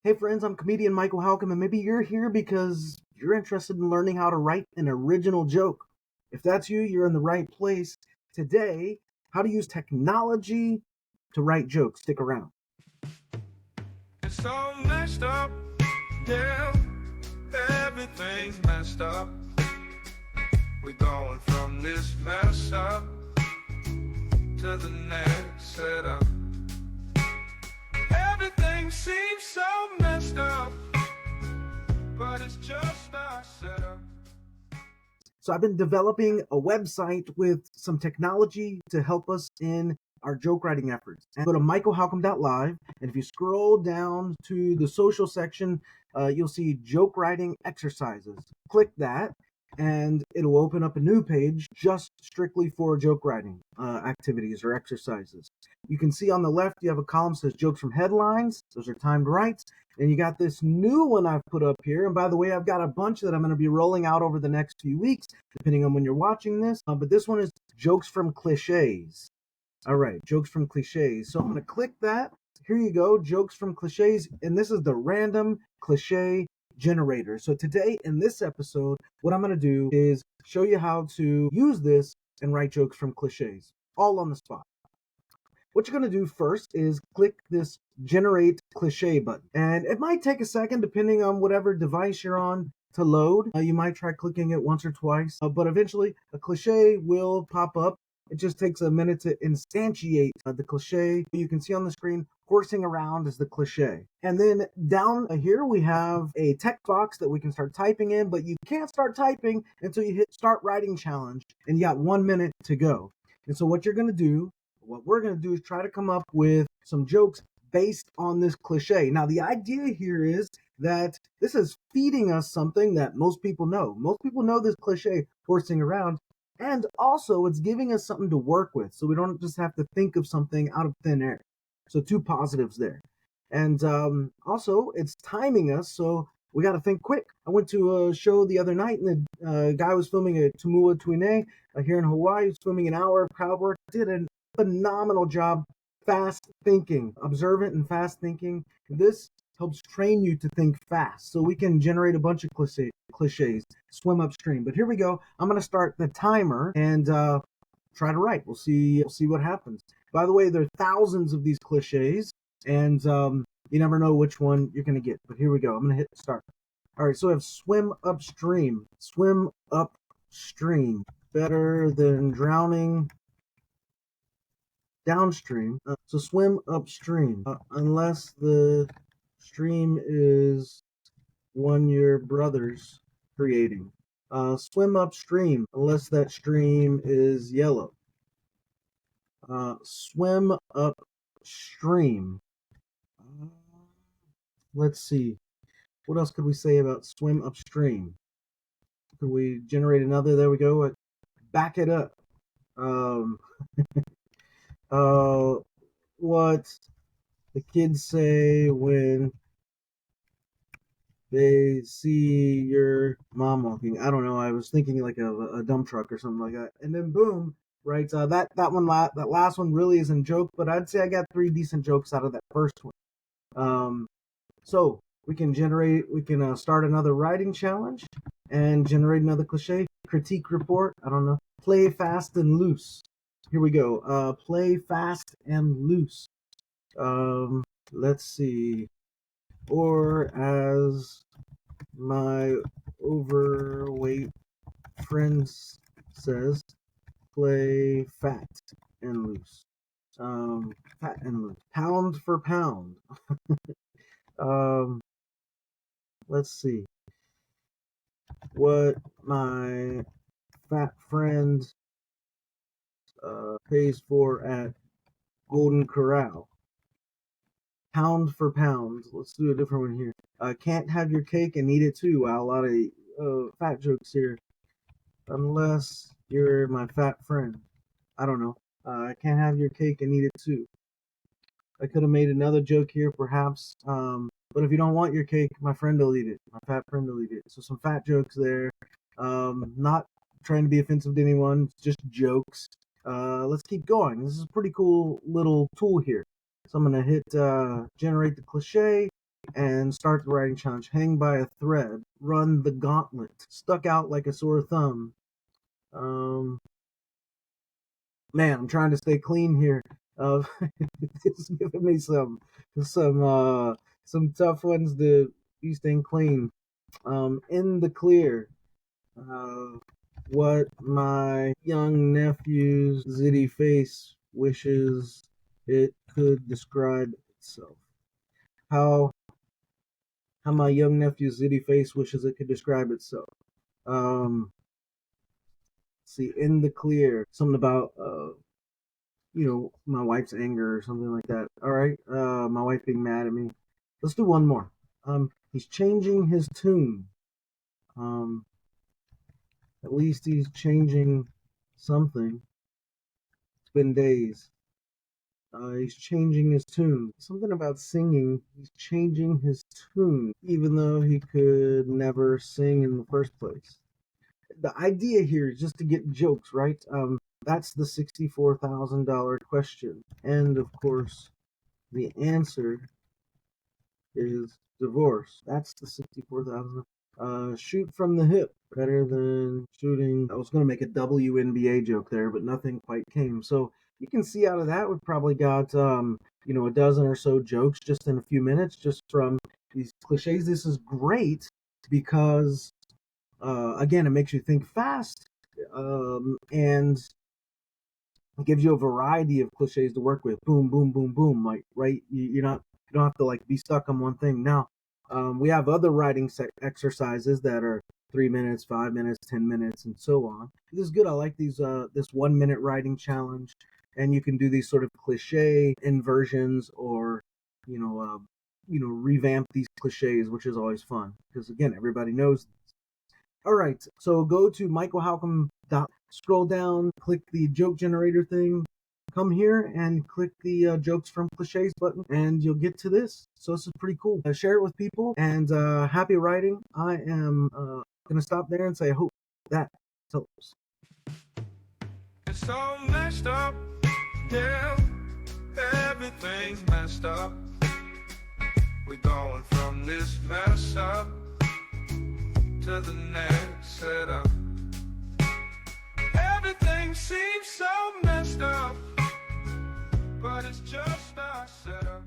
Hey friends, I'm comedian Michael Halcomb, and maybe you're here because you're interested in learning how to write an original joke. If that's you, you're in the right place. Today, how to use technology to write jokes. Stick around. It's all messed up, yeah. Everything's messed up. We're going from this mess up to the next setup. Everything seems so messed up, but it's just our setup. So I've been developing a website with some technology to help us in our joke writing efforts. And go to michaelhalcomb.live, and if you scroll down to the social section, you'll see joke writing exercises. Click that, and it'll open up a new page just strictly for joke writing activities or exercises. You can see on the left, you have a column that says jokes from headlines. Those are timed writes. And you got this new one I've put up here. And by the way, I've got a bunch that I'm going to be rolling out over the next few weeks, depending on when you're watching this. But this one is jokes from cliches. All right, jokes from cliches. So I'm going to click that. Here you go, jokes from cliches. And this is the random cliche generator. So today in this episode, what I'm going to do is show you how to use this and write jokes from cliches, all on the spot. What you're going to do first is click this generate cliche button. And it might take a second depending on whatever device you're on to load. You might try clicking it once or twice, but eventually a cliche will pop up. It just takes a minute to instantiate the cliche. You can see on the screen, horsing around is the cliche. And then down here we have a text box that we can start typing in, but you can't start typing until you hit start writing challenge, and you got 1 minute to go. And so what we're going to do is try to come up with some jokes based on this cliche. Now, the idea here is that this is feeding us something that most people know. Most people know this cliche, horsing around, and also it's giving us something to work with, so we don't just have to think of something out of thin air. So two positives there. And also, it's timing us, so we got to think quick. I went to a show the other night, and the guy was filming a Tumua Tuine here in Hawaii. He was filming an hour of crowd work. Did a phenomenal job. Fast thinking, observant and fast thinking. This helps train you to think fast, so we can generate a bunch of cliches, swim upstream. But here we go. I'm going to start the timer and try to write. We'll see what happens. By the way, there are thousands of these cliches, and you never know which one you're going to get. But here we go. I'm going to hit start. All right, so we have swim upstream. Swim upstream. Better than drowning downstream. So swim upstream. Unless the stream is one your brother's creating. Swim upstream unless that stream is yellow. Swim upstream. Let's see. What else could we say about swim upstream? Could we generate another? There we go. Back it up. What the kids say when they see your mom walking. I don't know. I was thinking like a dump truck or something like that. And then boom, right? That last one really isn't a joke, but I'd say I got 3 decent jokes out of that first one. So we can start another writing challenge and generate another cliche. Critique report. I don't know. Play fast and loose. Here we go. Play fast and loose. Let's see. Or as my overweight friend says, play fat and loose. Fat and loose. Pound for pound. Let's see. What my fat friend pays for at Golden Corral. Pound for pound. Let's do a different one here. Can't have your cake and eat it too. Wow, a lot of fat jokes here. Unless you're my fat friend. I don't know. I can't have your cake and eat it too. I could have made another joke here, perhaps. But if you don't want your cake, my friend will eat it. My fat friend will eat it. So some fat jokes there. Not trying to be offensive to anyone. Just jokes. Let's keep going. This is a pretty cool little tool here. So I'm going to hit generate the cliche. and start the writing challenge. Hang by a thread. Run the gauntlet. Stuck out like a sore thumb. Man, I'm trying to stay clean here. It's giving me some tough ones to be staying clean. In the clear. What my young nephew's zitty face wishes it could describe itself. How my young nephew's zitty face wishes it could describe itself. See, in the clear, something about my wife's anger or something like that. All right, my wife being mad at me. Let's do one more. He's changing his tune. At least he's changing something. It's been days. He's changing his tune. Something about singing. He's changing his tune, even though he could never sing in the first place. The idea here is just to get jokes, right? That's the $64,000 question. And of course, the answer is divorce. That's the $64,000. Shoot from the hip. Better than shooting. I was going to make a WNBA joke there, but nothing quite came. So you can see out of that, we've probably got, a dozen or so jokes just in a few minutes, just from these cliches. This is great because, again, it makes you think fast, and it gives you a variety of cliches to work with. Boom, boom, boom, boom. Like, right? You don't have to be stuck on one thing. Now, we have other writing exercises that are 3 minutes, 5 minutes, 10 minutes, and so on. This is good. I like these. This 1 minute writing challenge, and you can do these sort of cliche inversions, or revamp these cliches, which is always fun because again, everybody knows. All right, so go to michaelhalcomb. Scroll down, click the joke generator thing. Come here and click the jokes from cliches button, and you'll get to this. So this is pretty cool. Share it with people, and happy writing. I am going to stop there and say, I hope that helps. It's all messed up, yeah. Everything's messed up. We're going from this mess up to the next setup. Everything seems so messed up, but it's just our setup.